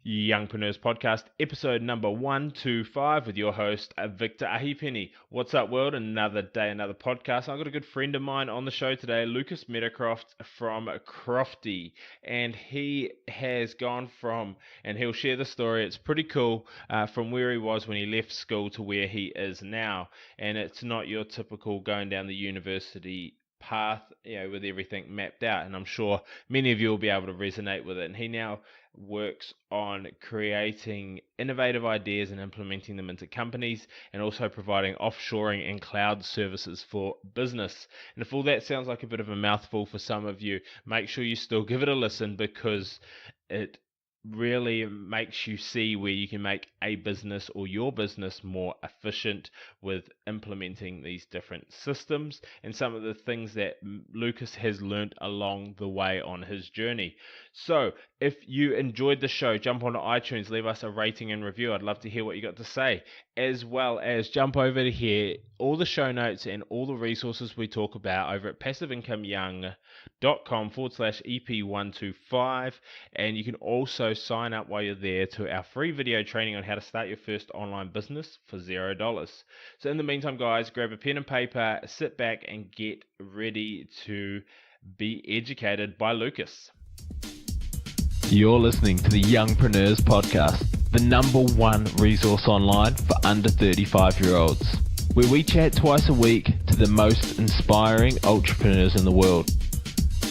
Youngpreneurs Podcast, episode number 125 with your host, Victor Ahipenny. What's up, world? Another day, another podcast. I've got a good friend of mine on the show today, Lucas Meadowcroft from Crofty, and he has gone from, and he'll share the story, it's pretty cool, from where he was when he left school to where he is now. And it's not your typical going down the university path, with everything mapped out, and I'm sure many of you will be able to resonate with it. And he now works on creating innovative ideas and implementing them into companies, and also providing offshoring and cloud services for business. And if all that sounds like a bit of a mouthful for some of you, make sure you still give it a listen, because it really makes you see where you can make a business or your business more efficient with implementing these different systems, and some of the things that Lucas has learned along the way on his journey. So if you enjoyed the show, jump onto iTunes, leave us a rating and review. I'd love to hear what you got to say, as well as jump over to here, all the show notes and all the resources we talk about over at passiveincomeyoung.com/EP125. And you can also sign up while you're there to our free video training on how to start your first online business for $0. So in the meantime, guys, grab a pen and paper, sit back and get ready to be educated by Lucas. You're listening to the Youngpreneurs Podcast, the number one resource online for under 35-year-olds, where we chat twice a week to the most inspiring entrepreneurs in the world.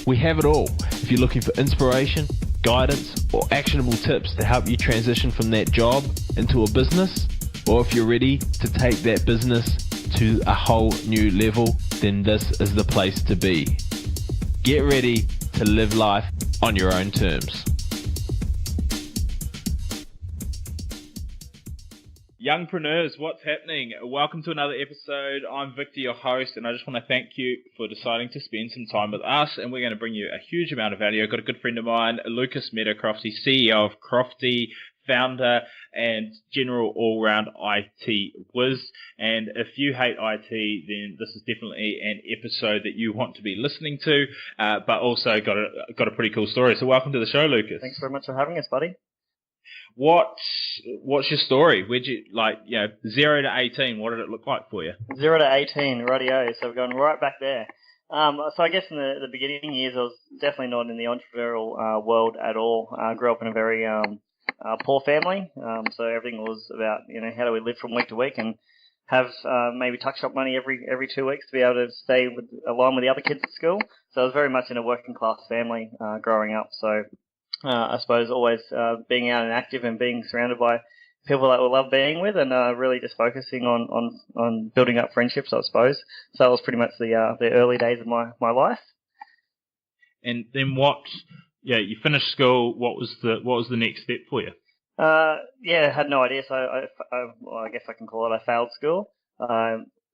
We have it all. If you're looking for inspiration, guidance, or actionable tips to help you transition from that job into a business, or if you're ready to take that business to a whole new level, then this is the place to be. Get ready to live life on your own terms. Youngpreneurs, what's happening? Welcome to another episode. I'm Victor, your host, and I just want to thank you for deciding to spend some time with us, and we're going to bring you a huge amount of value. I've got a good friend of mine, Lucas Meadowcroft. He's CEO of Crofty, founder and general all-round IT whiz. And if you hate IT, then this is definitely an episode that you want to be listening to, but also got a pretty cool story. So welcome to the show, Lucas. Thanks very much for having us, buddy. What's your story? Where'd you 0 to 18? What did it look like for you? 0 to 18, rightio. So we're going right back there. So I guess in the beginning years, I was definitely not in the entrepreneurial world at all. I grew up in a very poor family. So everything was about how do we live from week to week and have maybe tuck shop money every 2 weeks to be able to stay along with the other kids at school. So I was very much in a working class family growing up. So I suppose always being out and active and being surrounded by people that we love being with, and really just focusing on building up friendships, I suppose. So that was pretty much the early days of my life. And then you finished school. What was the next step for you? I had no idea. So I guess I can call it I failed school.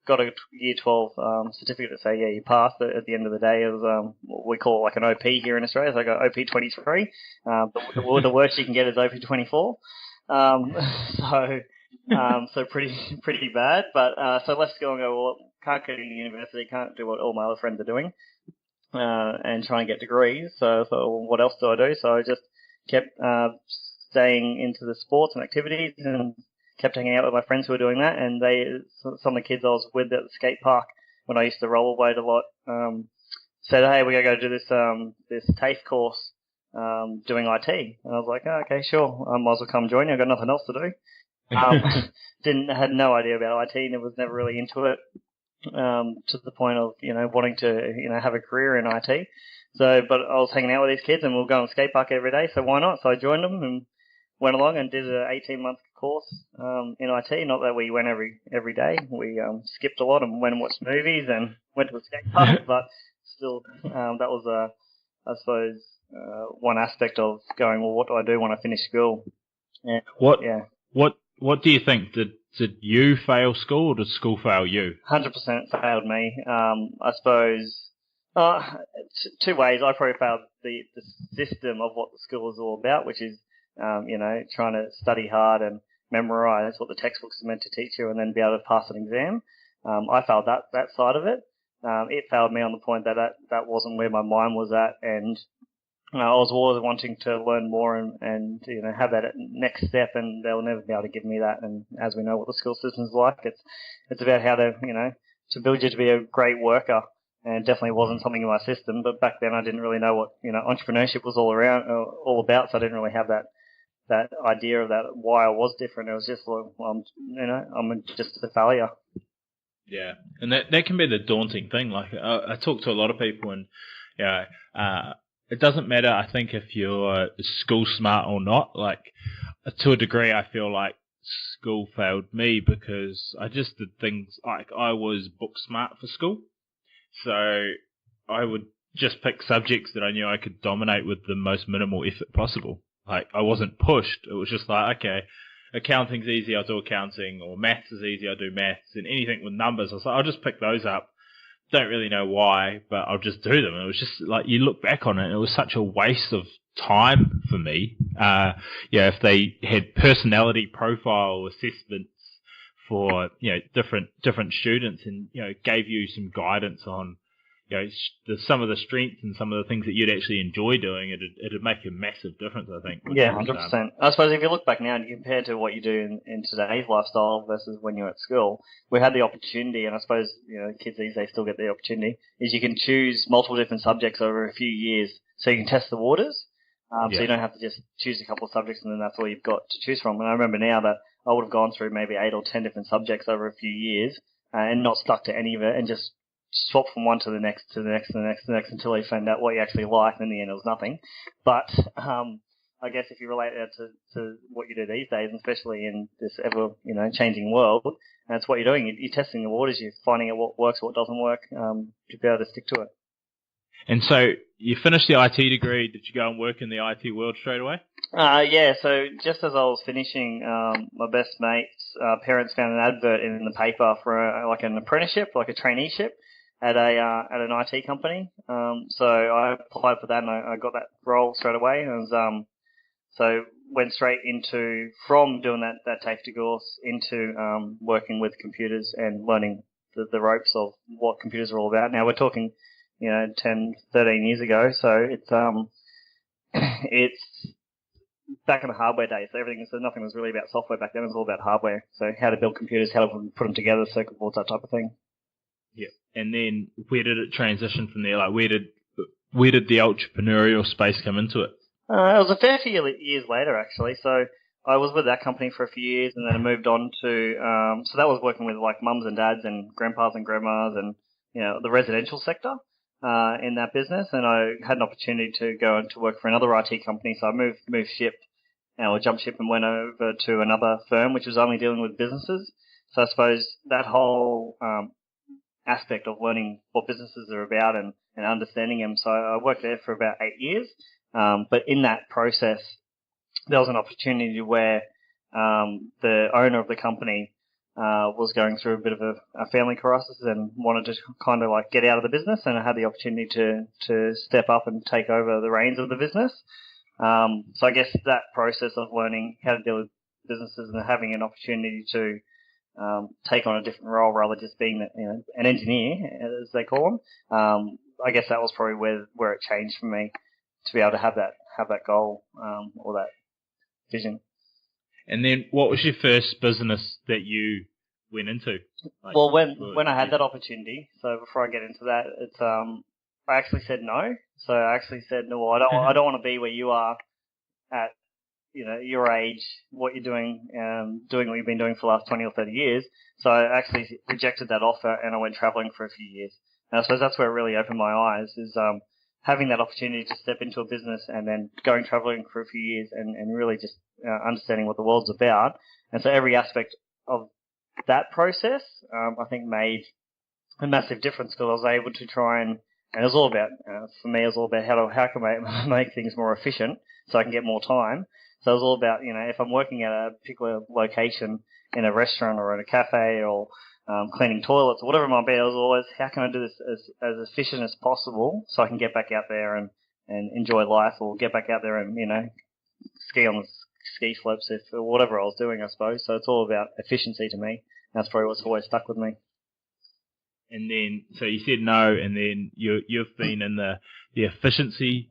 Got a year 12 certificate to say, you passed. At the end of the day, it was what we call like an OP here in Australia. So I got OP 23. But the worst you can get is OP 24. So pretty bad. But so I left school and go, well, can't go to university, can't do what all my other friends are doing, and try and get degrees. So what else do I do? So I just kept staying into the sports and activities and kept hanging out with my friends who were doing that, and some of the kids I was with at the skate park when I used to rollerblade a lot said, hey, we're going to go do this TAFE course doing IT. And I was like, oh, okay, sure, I might as well come join you. I've got nothing else to do. Had no idea about IT and was never really into it to the point of wanting to have a career in IT. So, but I was hanging out with these kids and we were going to skate park every day, so why not? So I joined them and went along and did an 18-month course in IT. Not that we went every day. We skipped a lot and went and watched movies and went to the skate park, but still, that was, I suppose, one aspect of going, well, what do I do when I finish school? Yeah. What do you think? Did you fail school or did school fail you? 100% failed me. I suppose two ways. I probably failed the system of what the school is all about, which is trying to study hard and memorize what the textbooks are meant to teach you and then be able to pass an exam. I failed that side of it. It failed me on the point that wasn't where my mind was at, and I was always wanting to learn more and have that next step, and they'll never be able to give me that. And as we know what the school system's like, it's about how to build you to be a great worker. And it definitely wasn't something in my system. But back then, I didn't really know what entrepreneurship was all about. So I didn't really have that idea of that why I was different. It was just like, well, I'm just a failure. Yeah, and that can be the daunting thing. Like I talk to a lot of people, and it doesn't matter. I think if you're school smart or not. Like to a degree, I feel like school failed me because I just did things like I was book smart for school, so I would just pick subjects that I knew I could dominate with the most minimal effort possible. Like I wasn't pushed. It was just like, okay, accounting's easy, I'll do accounting, or maths is easy, I'll do maths, and anything with numbers, I was like, I'll just pick those up. Don't really know why, but I'll just do them. And it was just like, you look back on it, and it was such a waste of time for me. If they had personality profile assessments for, different students and, gave you some guidance on, some of the strengths and some of the things that you'd actually enjoy doing, it'd make a massive difference, I think. Yeah, 100%. I suppose if you look back now and you compare to what you do in today's lifestyle versus when you're at school, we had the opportunity, and I suppose kids these days still get the opportunity, is you can choose multiple different subjects over a few years, so you can test the waters. So you don't have to just choose a couple of subjects and then that's all you've got to choose from. And I remember now that I would have gone through maybe 8 or 10 different subjects over a few years and not stuck to any of it and just swap from one to the next, to the next, to the next, to the next until you found out what you actually liked. And in the end, it was nothing. But I guess if you relate that to what you do these days, and especially in this ever changing world, that's what you're doing. You're testing the waters. You're finding out what works, what doesn't work, to be able to stick to it. And so you finished the IT degree. Did you go and work in the IT world straight away? Yeah, so just as I was finishing, my best mate's parents found an advert in the paper for like an apprenticeship, like a traineeship at an IT company. So I applied for that and I got that role straight away. And so went straight from doing that safety course into working with computers and learning the ropes of what computers are all about. Now we're talking 10, 13 years ago. So it's back in the hardware days. So nothing was really about software back then. It was all about hardware. So how to build computers, how to put them together, circuit boards, that type of thing. Yeah. And then where did it transition from there? Like where did the entrepreneurial space come into it? It was a fair few years later, actually. So I was with that company for a few years, and then I moved on to so that was working with like mums and dads and grandpas and grandmas and the residential sector in that business. And I had an opportunity to go and to work for another IT company, so I moved ship, or jumped ship, and went over to another firm which was only dealing with businesses. So I suppose that whole aspect of learning what businesses are about and understanding them. So I worked there for about 8 years. But in that process, there was an opportunity where the owner of the company was going through a bit of a family crisis and wanted to kind of like get out of the business, and I had the opportunity to step up and take over the reins of the business. So I guess that process of learning how to deal with businesses and having an opportunity to take on a different role rather than just being an engineer, as they call them. I guess that was probably where it changed for me to be able to have that goal or that vision. And then what was your first business that you went into? Well, when I had that opportunity, so before I get into that, it's I actually said no. So I actually said no. I don't want to be where you are at your age, what you're doing what you've been doing for the last 20 or 30 years. So I actually rejected that offer and I went traveling for a few years. And I suppose that's where it really opened my eyes, is having that opportunity to step into a business and then going traveling for a few years and really just understanding what the world's about. And so every aspect of that process, I think made a massive difference, because I was able to try and it was all about, for me, it was all about how can I make things more efficient so I can get more time. So it was all about, if I'm working at a particular location in a restaurant or in a cafe or cleaning toilets or whatever it might be, it was always, how can I do this as efficient as possible so I can get back out there and enjoy life, or get back out there and, ski on the ski slopes or whatever I was doing, I suppose. So it's all about efficiency to me. That's probably what's always stuck with me. And then, so you said no, and then you've been in the efficiency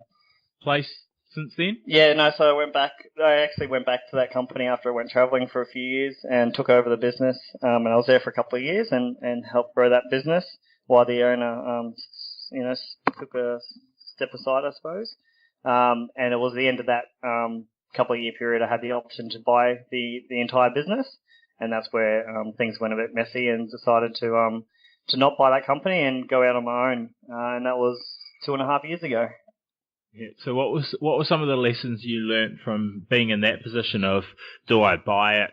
place since then? Yeah, no, so I actually went back to that company after I went travelling for a few years and took over the business. And I was there for a couple of years and helped grow that business while the owner, took a step aside, I suppose. And it was the end of that couple of year period I had the option to buy the entire business. And that's where things went a bit messy and decided to not buy that company and go out on my own. And that was 2.5 years ago. Yeah. So what were some of the lessons you learnt from being in that position of, do I buy it?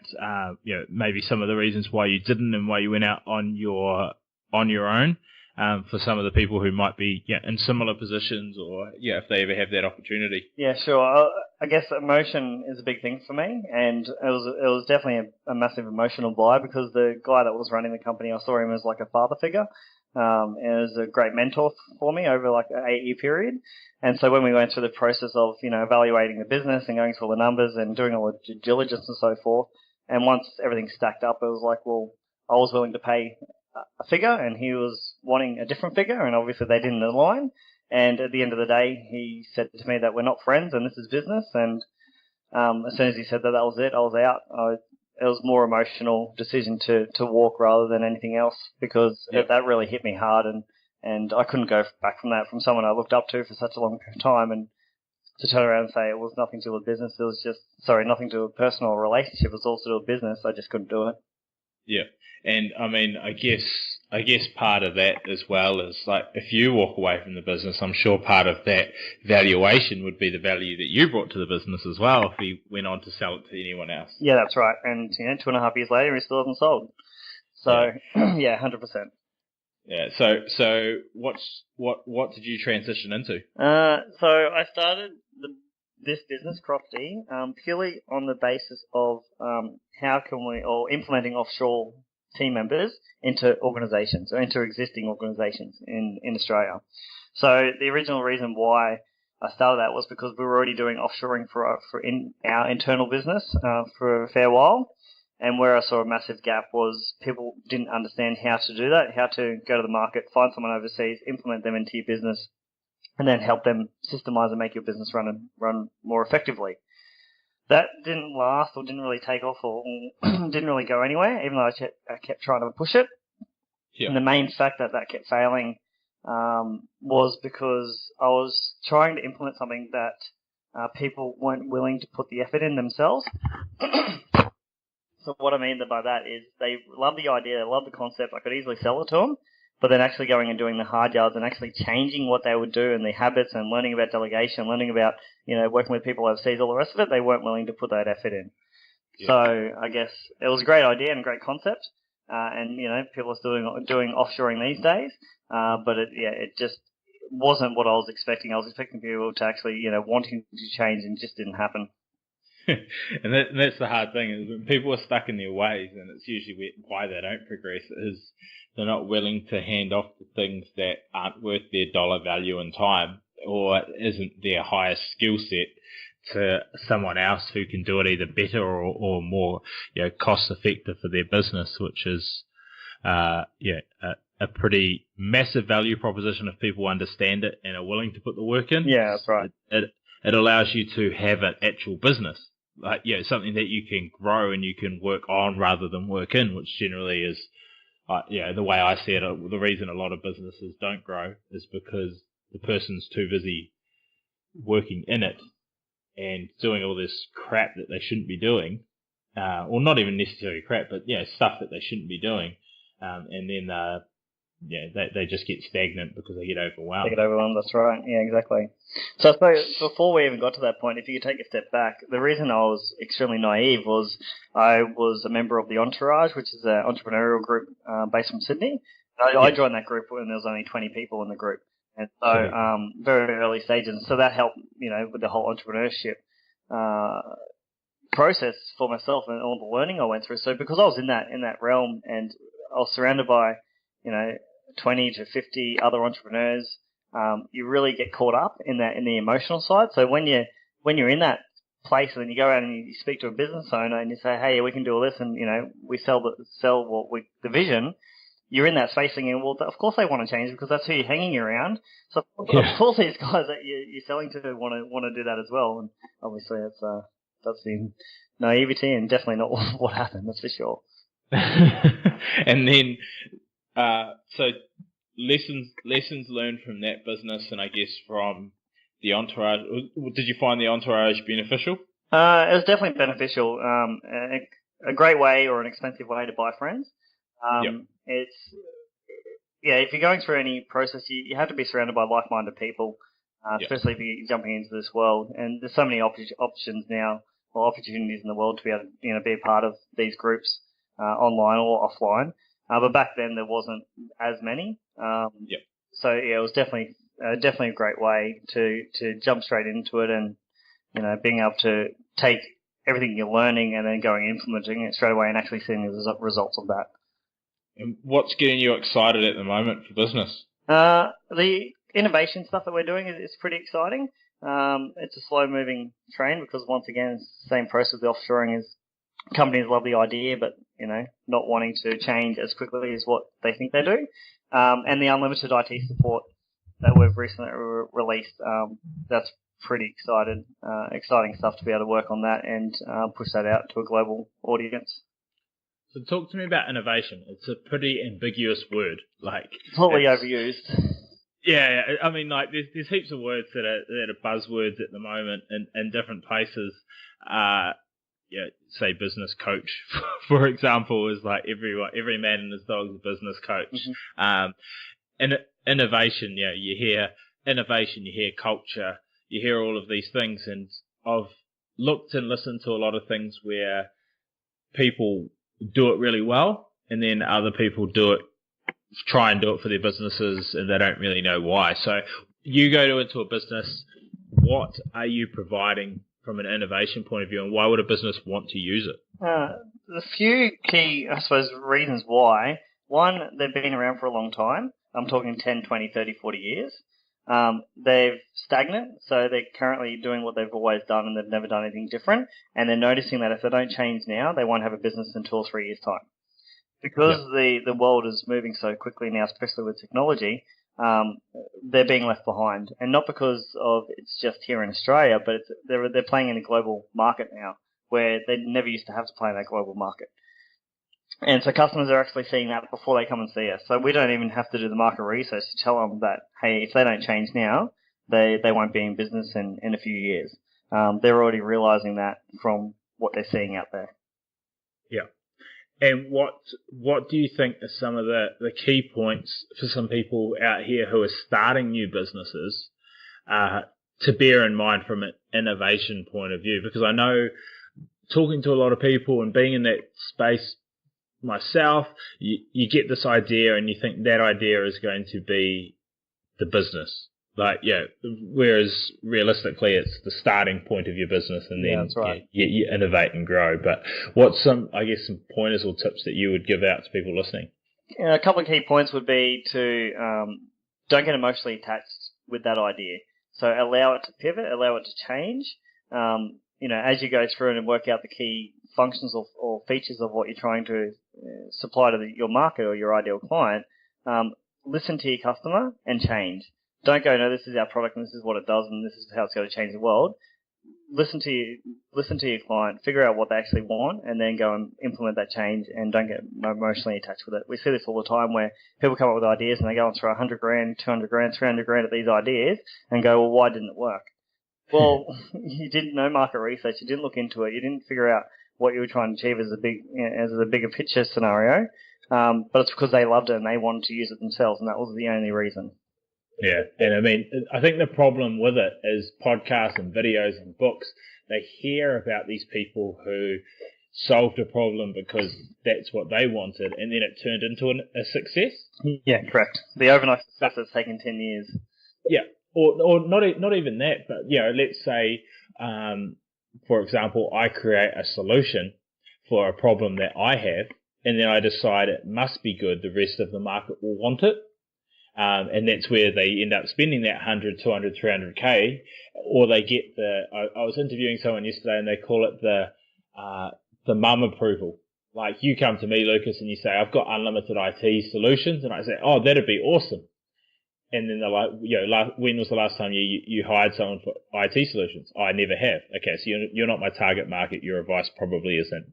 Maybe some of the reasons why you didn't and why you went out on your own. For some of the people who might be in similar positions, or if they ever have that opportunity. Yeah, sure. I guess emotion is a big thing for me, and it was definitely a massive emotional buy because the guy that was running the company, I saw him as like a father figure. And it was a great mentor for me over like an 8-year period. And so when we went through the process of, evaluating the business and going through all the numbers and doing all the due diligence and so forth, and once everything stacked up, it was like, well, I was willing to pay a figure and he was wanting a different figure, and obviously they didn't align. And at the end of the day, he said to me that we're not friends and this is business. And as soon as he said that was it, I was out. It was more emotional decision to walk rather than anything else, because that really hit me hard, and I couldn't go back from that, from someone I looked up to for such a long time, and to turn around and say it was nothing to do with business. It was nothing to do with personal relationship. It was also to do with business. I just couldn't do it. Yeah. And I mean, I guess part of that as well is, like, if you walk away from the business, I'm sure part of that valuation would be the value that you brought to the business as well if you went on to sell it to anyone else. Yeah, that's right. And 2.5 years later, he still hasn't sold. So yeah, 100%. Yeah. So what did you transition into? So I started this business, Crofty, purely on the basis of implementing offshore team members into organisations, or into existing organisations in Australia. So the original reason why I started that was because we were already doing offshoring for in our internal business for a fair while, and where I saw a massive gap was people didn't understand how to do that, how to go to the market, find someone overseas, implement them into your business, and then help them systemize and make your business run more effectively. That didn't last, or didn't really take off, or didn't really go anywhere, even though I kept trying to push it. Yeah. And the main fact that kept failing was because I was trying to implement something that people weren't willing to put the effort in themselves. So what I mean by that is they love the idea, they love the concept, I could easily sell it to them, but then actually going and doing the hard yards and actually changing what they would do and the habits and learning about delegation, learning about, working with people overseas, all the rest of it, they weren't willing to put that effort in. Yeah. So I guess it was a great idea and a great concept, and people are doing offshoring these days, but it just wasn't what I was expecting. I was expecting people to actually, wanting to change, and it just didn't happen. And that's the hard thing, is when people are stuck in their ways, and it's usually why they don't progress, is they're not willing to hand off the things that aren't worth their dollar value and time, or isn't their highest skill set, to someone else who can do it either better or more cost effective for their business, which is a pretty massive value proposition if people understand it and are willing to put the work in. Yeah, that's right. It allows you to have an actual business, like something that you can grow and you can work on rather than work in, which generally is the way I see it. The reason a lot of businesses don't grow is because the person's too busy working in it and doing all this crap that they shouldn't be doing, or not even necessarily crap, but stuff that they shouldn't be doing, and then they just get stagnant because they get overwhelmed. They get overwhelmed, that's right. Yeah, exactly. So I suppose before we even got to that point, if you could take a step back, the reason I was extremely naive was I was a member of the Entourage, which is an entrepreneurial group based from Sydney. I joined that group when there was only 20 people in the group. And so very, very early stages. So that helped, with the whole entrepreneurship process for myself and all the learning I went through. So because I was in that realm and I was surrounded by, 20 to 50 other entrepreneurs, you really get caught up in the emotional side. So when you're in that place and then you go out and you speak to a business owner and you say, hey, we can do all this, and we sell the vision, you're in that space thinking, well, of course they want to change because that's who you're hanging around. So of Yeah. course these guys that you're selling to want to do that as well. And obviously that's the naivety and definitely not what happened. That's for sure. And then, so lessons learned from that business, and I guess from the entourage. Did you find the entourage beneficial? It was definitely beneficial. A great way or an expensive way to buy friends. Yep. If you're going through any process, you have to be surrounded by like-minded people, especially if you're jumping into this world. And there's so many options now, or opportunities in the world to be able to be a part of these groups, online or offline. But back then there wasn't as many. Yep. So yeah, it was definitely a great way to jump straight into it, and being able to take everything you're learning and then going and implementing it straight away and actually seeing the results of that. And what's getting you excited at the moment for business? The innovation stuff that we're doing is pretty exciting. It's a slow-moving train because once again, it's the same process with offshoring as companies love the idea, but not wanting to change as quickly as what they think they do. And the unlimited IT support that we've recently released, that's pretty exciting stuff to be able to work on that and push that out to a global audience. So talk to me about innovation. It's a pretty ambiguous word. Totally overused. Yeah, I mean, there's heaps of words that are buzzwords at the moment in different places. Say business coach, for example, is like every man and his dog is a business coach. Mm-hmm. Innovation, you hear innovation, you hear culture, you hear all of these things, and I've looked and listened to a lot of things where people do it really well, and then other people try and do it for their businesses, and they don't really know why. So you go into a business, what are you providing from an innovation point of view, and why would a business want to use it? A few key, I suppose, reasons why. One, they've been around for a long time. I'm talking 10, 20, 30, 40 years. They're stagnant, so they're currently doing what they've always done and they've never done anything different. And they're noticing that if they don't change now, they won't have a business in 2 or 3 years' time. Because the world is moving so quickly now, especially with technology, they're being left behind. And not because of it's just here in Australia, but they're playing in a global market now, where they never used to have to play in that global market. And so customers are actually seeing that before they come and see us. So we don't even have to do the market research to tell them that, hey, if they don't change now, they won't be in business in a few years. They're already realizing that from what they're seeing out there. Yeah. And what do you think are some of the key points for some people out here who are starting new businesses to bear in mind from an innovation point of view? Because I know, talking to a lot of people and being in that space myself, you get this idea and you think that idea is going to be the business. Whereas realistically it's the starting point of your business, and then that's right. you innovate and grow. But what's some pointers or tips that you would give out to people listening? A couple of key points would be to don't get emotionally attached with that idea. So allow it to pivot, allow it to change. As you go through and work out the key functions or features of what you're trying to supply to your market or your ideal client, listen to your customer and change. Don't go, no, this is our product and this is what it does and this is how it's going to change the world. Listen to your client, figure out what they actually want, and then go and implement that change, and don't get emotionally attached with it. We see this all the time where people come up with ideas and they go and throw 100 grand, 200 grand, 300 grand at these ideas and go, well, why didn't it work? Well, you didn't know market research, you didn't look into it, you didn't figure out what you were trying to achieve as a bigger picture scenario, but it's because they loved it and they wanted to use it themselves, and that was the only reason. Yeah, and I mean, I think the problem with it is podcasts and videos and books, they hear about these people who solved a problem because that's what they wanted, and then it turned into a success. Yeah, correct. The overnight success has taken 10 years. Yeah, or not even that, but let's say, for example, I create a solution for a problem that I have, and then I decide it must be good, the rest of the market will want it. And that's where they end up spending that 100, 200, 300K, or they get I was interviewing someone yesterday and they call it the mum approval, like you come to me, Lucas, and you say, I've got unlimited IT solutions, and I say, oh, that'd be awesome. And then they're like, when was the last time you hired someone for IT solutions? Oh, I never have. Okay, so you're not my target market. Your advice probably isn't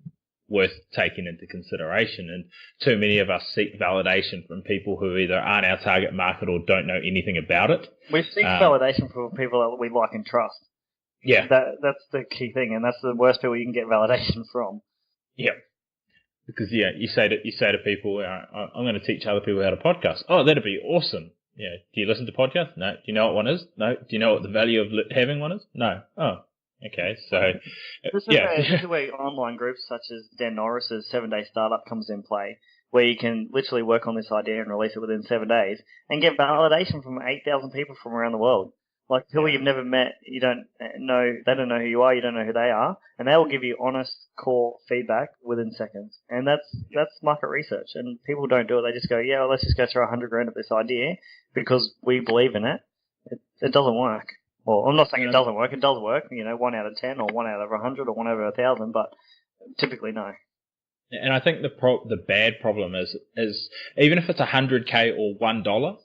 worth taking into consideration. And too many of us seek validation from people who either aren't our target market or don't know anything about it. We seek validation from people that we like and trust. Yeah. That's the key thing, and that's the worst people you can get validation from. Yeah. Because you say to people, I'm going to teach other people how to podcast. Oh, that'd be awesome. Yeah. Do you listen to podcasts? No. Do you know what one is? No. Do you know what the value of having one is? No. Oh. Okay. So, this is where online groups such as Dan Norris's 7-Day Startup comes in play, where you can literally work on this idea and release it within 7 days and get validation from 8,000 people from around the world. Like people you've never met, they don't know who you are, you don't know who they are, and they will give you honest, core feedback within seconds. And that's market research. And people don't do it; they just go, yeah, well, let's just go throw $100,000 at this idea because we believe in it. It doesn't work. Well, I'm not saying it doesn't work. It does work. 1 out of 10, or 1 out of 100, or 1 out of 1,000, but typically no. And I think the bad problem is even if it's $100K or $1.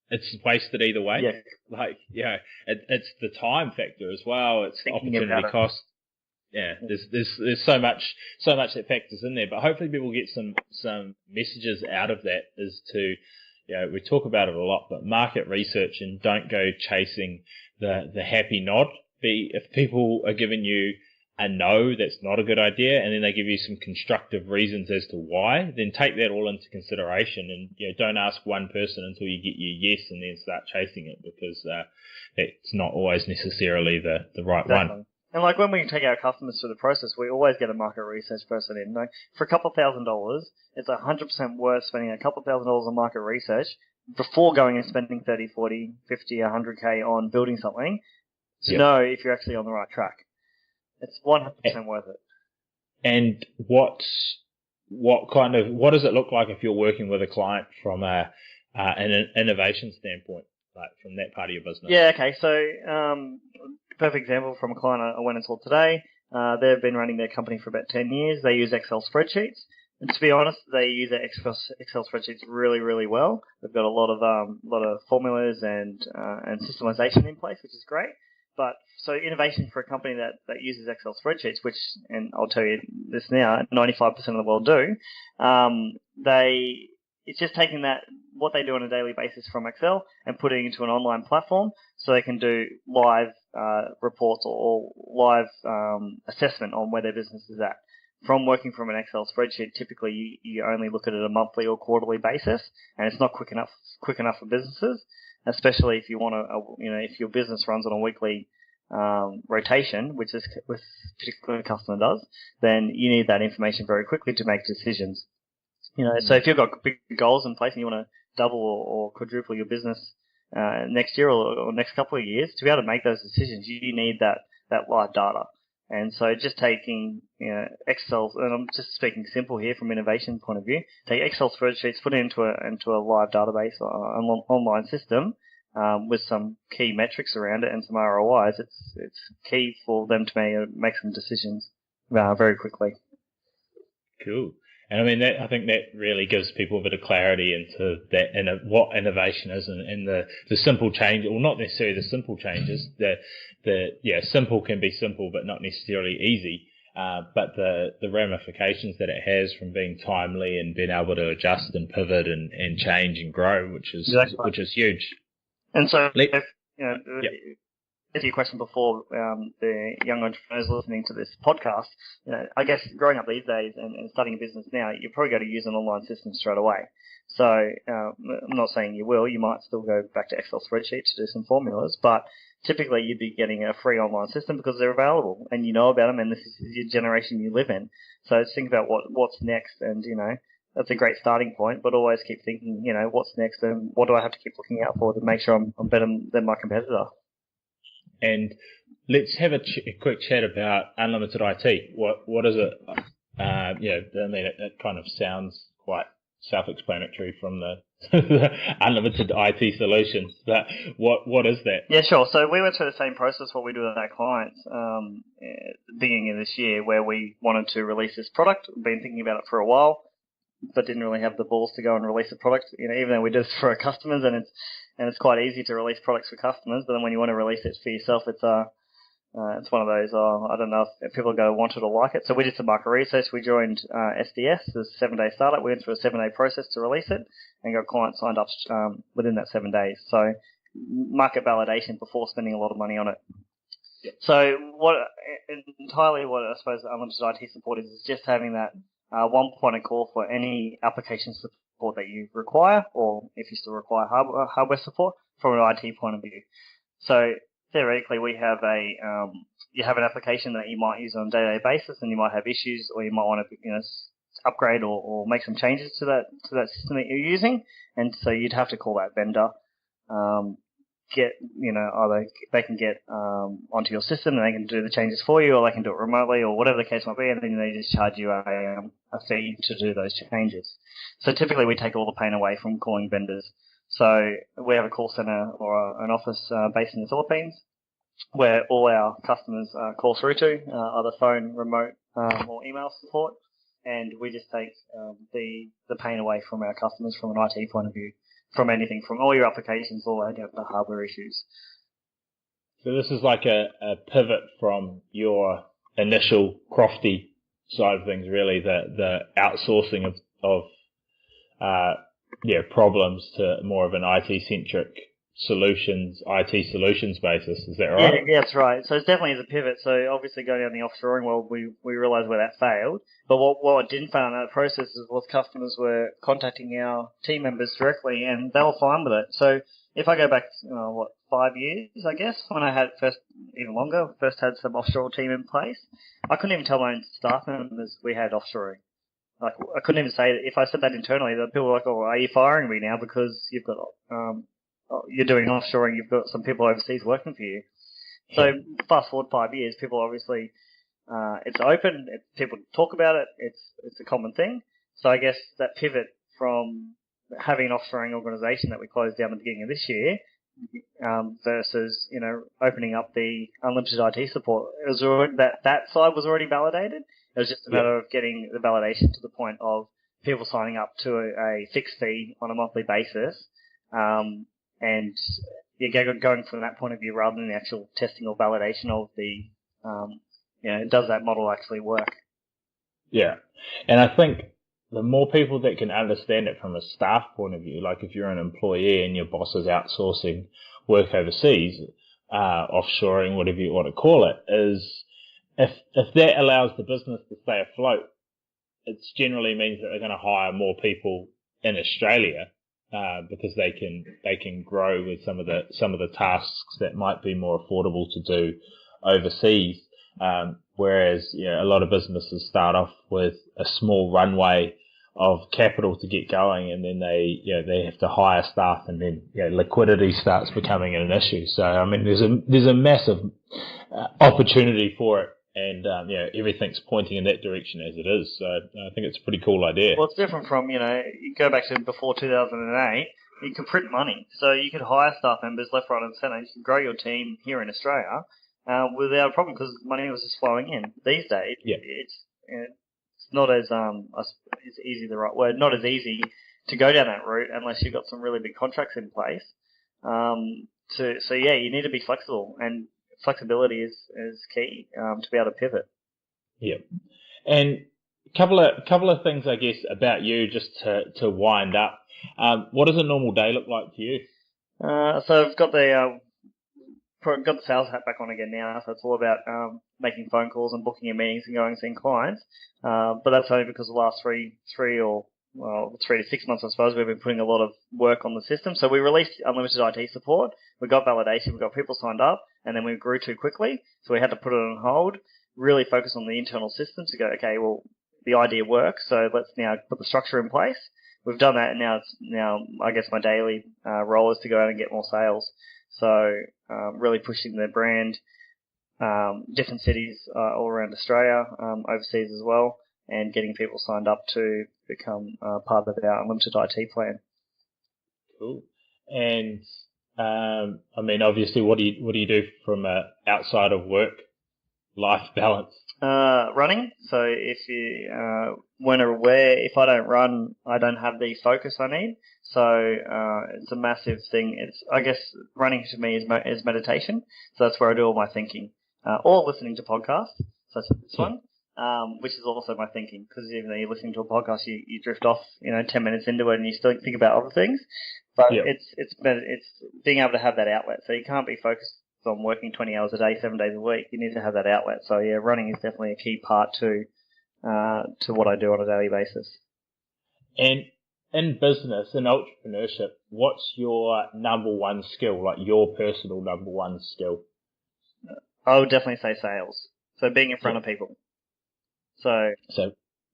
It's wasted either way. Yeah. Like, it's the time factor as well. It's opportunity cost. Yeah, there's so much that factors in there. But hopefully people get some messages out of that as to, we talk about it a lot, but market research, and don't go chasing the happy nod. If people are giving you a no, that's not a good idea, and then they give you some constructive reasons as to why, then take that all into consideration, and don't ask one person until you get your yes and then start chasing it, because it's not always necessarily the right one. And like when we take our customers through the process, we always get a market research person in. Like for a couple $1,000, it's 100% worth spending a couple $1,000 on market research before going and spending 30, 40, 50, 100K on building something to know if you're actually on the right track. It's 100% worth it. And what does it look like if you're working with a client from an innovation standpoint, like from that part of your business? Yeah, okay. So, perfect example from a client I went and saw today. They've been running their company for about 10 years. They use Excel spreadsheets. And to be honest, they use their Excel spreadsheets really, really well. They've got a lot of formulas and systemization in place, which is great. But so innovation for a company that uses Excel spreadsheets, which, and I'll tell you this now, 95% of the world do, it's just taking what they do on a daily basis from Excel and putting it into an online platform so they can do live reports or live assessment on where their business is at. From working from an Excel spreadsheet, typically you only look at it a monthly or quarterly basis, and it's not quick enough for businesses. Especially if you want to, if your business runs on a weekly rotation, which this particular customer does, then you need that information very quickly to make decisions. So if you've got big goals in place and you want to double or quadruple your business next year or next couple of years, to be able to make those decisions, you need that live data. And so just taking Excel, and I'm just speaking simple here from innovation point of view, take Excel spreadsheets, put it into a live database or an online system with some key metrics around it and some ROIs. It's key for them to make some decisions very quickly. Cool. And I mean, I think that really gives people a bit of clarity into that and what innovation is, and the simple change, or not necessarily the simple changes. Simple can be simple, but not necessarily easy. But the ramifications that it has from being timely and being able to adjust and pivot and change and grow, which is huge. And so, to your question before, the young entrepreneurs listening to this podcast, I guess growing up these days and starting a business now, you're probably going to use an online system straight away. So I'm not saying you will. You might still go back to Excel spreadsheets to do some formulas, but typically you'd be getting a free online system because they're available and you know about them, and this is your generation you live in. So think about what's next, and that's a great starting point, but always keep thinking, what's next and what do I have to keep looking out for to make sure I'm better than my competitor. And let's have a quick chat about unlimited IT. What is it? I mean, it kind of sounds quite self-explanatory from unlimited IT solutions. But what is that? Yeah, sure. So we went through the same process what we do with our clients at the beginning of this year, where we wanted to release this product. We've been thinking about it for a while, but didn't really have the balls to go and release the product. Even though we do this for our customers, and it's quite easy to release products for customers, but then when you want to release it for yourself, it's one of those, I don't know if people are going to want it or like it. So we did some market research. We joined SDS, the 7-day startup. We went through a 7-day process to release it and got clients signed up within that 7 days. So market validation before spending a lot of money on it. Yep. So what I suppose unlimited IT support is just having that one point of call for any application support that you require, or if you still require hardware support from an IT point of view. So theoretically, we have you have an application that you might use on a day-to-day basis, and you might have issues, or you might want to upgrade or make some changes to that system that you're using, and so you'd have to call that vendor, either they can get onto your system and they can do the changes for you, or they can do it remotely, or whatever the case might be, and then they just charge you a fee to do those changes. So typically, we take all the pain away from calling vendors. So we have a call center or an office based in the Philippines where all our customers call through to, either phone, remote, or email support, and we just take the pain away from our customers from an IT point of view, from anything, from all your applications all the way down to hardware issues. So this is like a pivot from your initial crofty side of things, really, the outsourcing of problems to more of an IT-centric IT solutions basis. Is that right? Yeah, that's right. So it definitely is a pivot. So obviously going down the offshoring world, we realised where that failed. But what didn't fail in that process was customers were contacting our team members directly, and they were fine with it. So if I go back, 5 years, I guess, when I had first had some offshore team in place, I couldn't even tell my own staff members we had offshoring. Like, I couldn't even say that. If I said that internally, the people were like, "Oh, are you firing me now because you've got you're doing offshoring? You've got some people overseas working for you." So fast forward 5 years, people obviously it's open. People talk about it. It's a common thing. So I guess that pivot from having an offshoring organisation that we closed down at the beginning of this year versus opening up the unlimited IT support, it was already, that side was already validated. It was just a matter of getting the validation to the point of people signing up to a fixed fee on a monthly basis, and going from that point of view rather than the actual testing or validation of the, does that model actually work? Yeah, and I think the more people that can understand it from a staff point of view, like if you're an employee and your boss is outsourcing work overseas, offshoring, whatever you want to call it, is if that allows the business to stay afloat, it generally means that they're going to hire more people in Australia because they can grow with some of the tasks that might be more affordable to do overseas. Whereas a lot of businesses start off with a small runway of capital to get going, and then they have to hire staff, and then liquidity starts becoming an issue. So I mean, there's a massive opportunity for it. And everything's pointing in that direction as it is. So I think it's a pretty cool idea. Well, it's different from, you go back to before 2008, you could print money. So you could hire staff members left, right, and centre. You could grow your team here in Australia without a problem because money was just flowing in. These days, it's not as, is easy the right word, not as easy to go down that route unless you've got some really big contracts in place. You need to be flexible, and flexibility is key to be able to pivot. Yeah, and a couple of things, I guess, about you just to wind up. What does a normal day look like to you? So I've got the sales hat back on again now. So it's all about making phone calls and booking in meetings and going and seeing clients. But that's only because the last 3 to 6 months, I suppose, we've been putting a lot of work on the system. So we released unlimited IT support. We got validation. We got people signed up, and then we grew too quickly. So we had to put it on hold, really focus on the internal system to go, okay, well, the idea works. So let's now put the structure in place. We've done that, and now I guess my daily role is to go out and get more sales. So really pushing the brand, different cities all around Australia, overseas as well, and getting people signed up to become part of our unlimited IT plan. Cool. And I mean, obviously, what do you do from outside of work life balance? Running. So if you weren't aware, if I don't run, I don't have the focus I need. So it's a massive thing. I guess running to me is meditation. So that's where I do all my thinking, or listening to podcasts. So that's this one. Which is also my thinking, because even though you're listening to a podcast, you drift off, 10 minutes into it, and you still think about other things. But it's being able to have that outlet. So you can't be focused on working 20 hours a day, 7 days a week. You need to have that outlet. So yeah, running is definitely a key part to what I do on a daily basis. And in business, in entrepreneurship, what's your number one skill, like your personal number one skill? I would definitely say sales. So being in front of people. So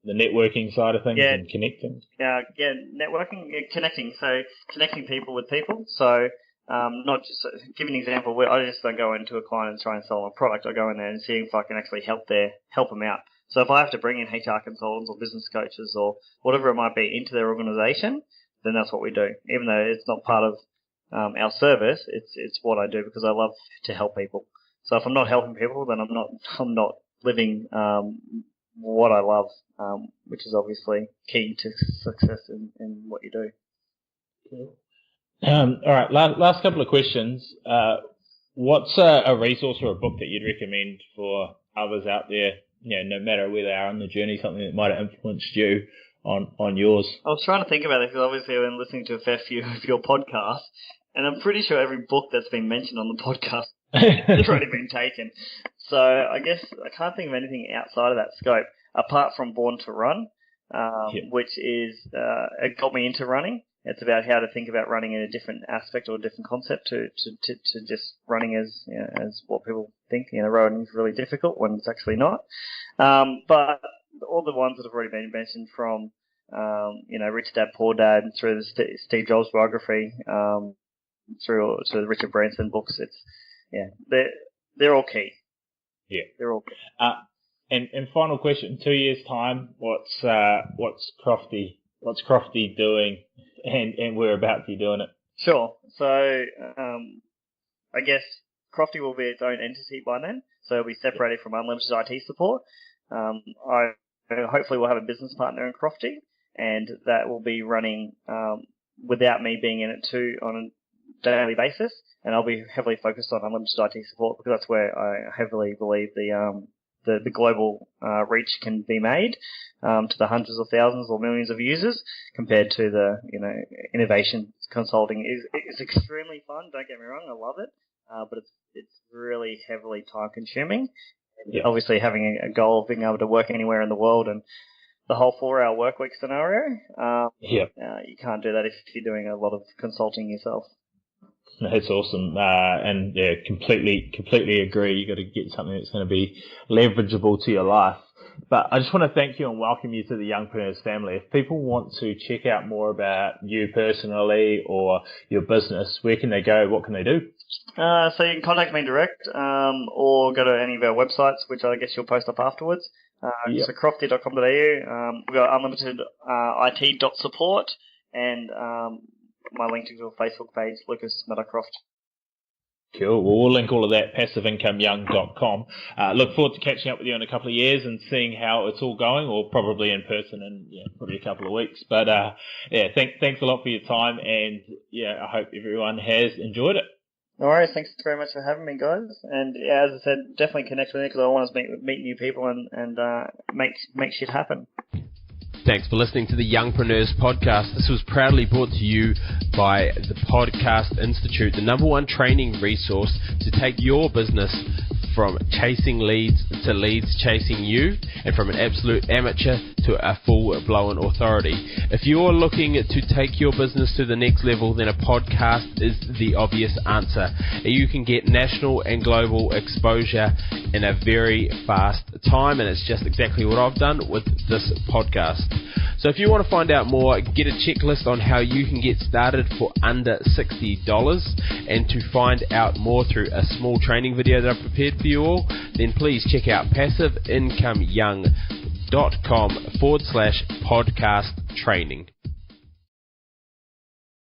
the networking side of things and connecting? Networking, connecting. So connecting people with people. So not just, give an example, where I just don't go into a client and try and sell a product. I go in there and see if I can actually help them out. So if I have to bring in HR consultants or business coaches or whatever it might be into their organization, then that's what we do. Even though it's not part of our service, it's what I do because I love to help people. So if I'm not helping people, then I'm not living what I love, which is obviously key to success in what you do. Cool. All right, last couple of questions. What's a resource or a book that you'd recommend for others out there, no matter where they are on the journey, something that might have influenced you on yours? I was trying to think about it because obviously I've been listening to a fair few of your podcasts, and I'm pretty sure every book that's been mentioned on the podcast has already been taken. So I guess I can't think of anything outside of that scope, apart from Born to Run, which is it got me into running. It's about how to think about running in a different aspect or a different concept to just running as as what people think. Running is really difficult when it's actually not. But all the ones that have already been mentioned, from Rich Dad Poor Dad through the Steve Jobs biography, through to the Richard Branson books, they're all key. Yeah, they're all key. And final question: 2 years time, what's Crofty doing, and whereabouts are you doing it? Sure. So I guess Crofty will be its own entity by then, so it'll be separated from Unlimited IT Support. I hopefully will have a business partner in Crofty, and that will be running without me being in it too on a daily basis, and I'll be heavily focused on Unlimited IT Support because that's where I heavily believe the global reach can be made to the hundreds of thousands or millions of users, compared to the innovation consulting is extremely fun. Don't get me wrong, I love it, but it's really heavily time consuming. Yeah. Obviously, having a goal of being able to work anywhere in the world and the whole 4-hour work week scenario, you can't do that if you're doing a lot of consulting yourself. That's awesome, and yeah, completely agree. You got to get something that's going to be leverageable to your life. But I just want to thank you and welcome you to the Youngpreneurs family. If people want to check out more about you personally or your business, where can they go? What can they do? So you can contact me direct, or go to any of our websites, which I guess you'll post up afterwards. So crofty.com.au. We've got unlimited IT.support, and my link to your Facebook page, Lucas Meadowcroft. Cool. Well, we'll link all of that, passiveincomeyoung.com. Look forward to catching up with you in a couple of years and seeing how it's all going, or probably in person in probably a couple of weeks. But thanks a lot for your time, and I hope everyone has enjoyed it. No worries. Thanks very much for having me, guys. And as I said, definitely connect with me because I want to meet new people and make shit happen. Thanks for listening to the Youngpreneurs podcast. This was proudly brought to you by the Podcast Institute, the #1 training resource to take your business from chasing leads to leads chasing you, and from an absolute amateur to a full-blown authority. If you're looking to take your business to the next level, then a podcast is the obvious answer. You can get national and global exposure in a very fast time, and it's just exactly what I've done with this podcast. So if you want to find out more, get a checklist on how you can get started for under $60, and to find out more through a small training video that I've prepared for you all, then please check out passiveincomeyoung.com/podcast training.